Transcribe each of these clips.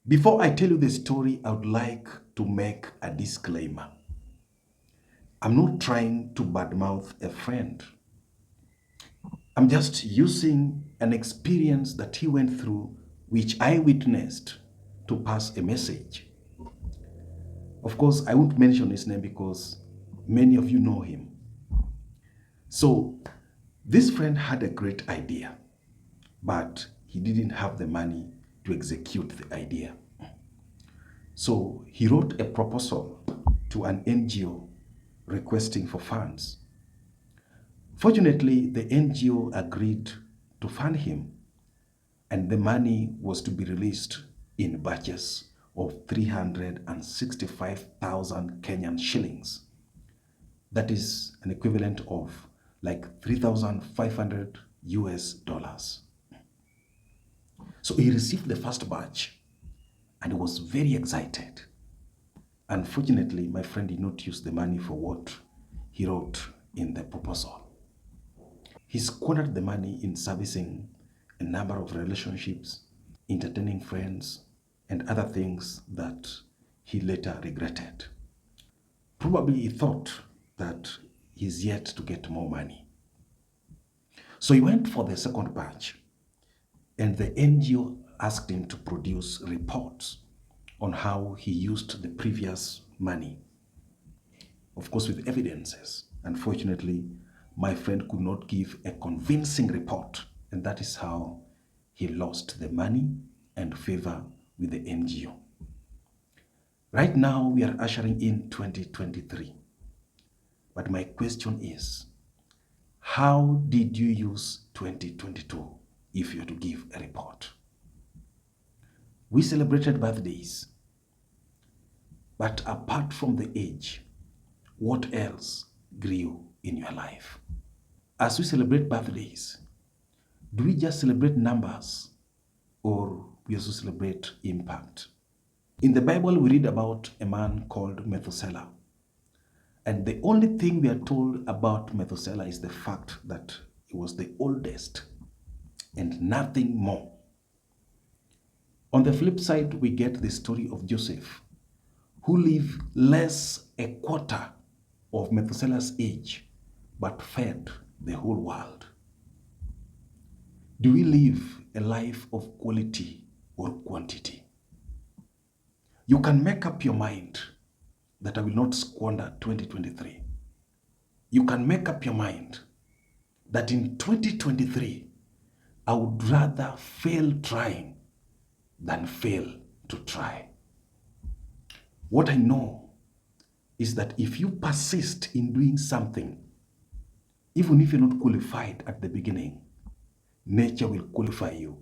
Before I tell you the story, I would like to make a disclaimer. I'm not trying to badmouth a friend. I'm just using an experience that he went through, which I witnessed, to pass a message. Of course, I won't mention his name because many of you know him. So, this friend had a great idea, but he didn't have the money to execute the idea. So, he wrote a proposal to an NGO requesting for funds. Fortunately, the NGO agreed to fund him, and the money was to be released in batches of 365,000 Kenyan shillings. That is an equivalent of like 3,500 US dollars. So he received the first batch and he was very excited. Unfortunately, my friend did not use the money for what he wrote in the proposal. He squandered the money in servicing a number of relationships, entertaining friends, and other things that he later regretted. Probably he thought that he's yet to get more money. So he went for the second batch, and the NGO asked him to produce reports on how he used the previous money, of course, with evidences. Unfortunately, my friend could not give a convincing report, and that is how he lost the money and favor with the NGO. Right now, we are ushering in 2023. But my question is, how did you use 2022 if you're to give a report? We celebrated birthdays, but apart from the age, what else grew in your life? As we celebrate birthdays, do we just celebrate numbers or we also celebrate impact? In the Bible, we read about a man called Methuselah. And the only thing we are told about Methuselah is the fact that he was the oldest and nothing more. On the flip side, we get the story of Joseph, who lived less a quarter of Methuselah's age, but fed the whole world. Do we live a life of quality or quantity? You can make up your mind that I will not squander 2023. You can make up your mind that in 2023, I would rather fail trying than fail to try. What I know is that if you persist in doing something, even if you're not qualified at the beginning, nature will qualify you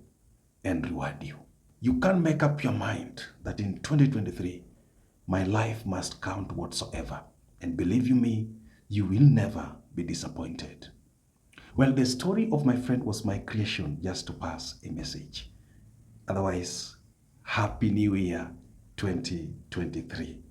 and reward you. You can't make up your mind that in 2023, my life must count whatsoever. And believe you me, you will never be disappointed. Well, the story of my friend was my creation just to pass a message. Otherwise, Happy New Year 2023.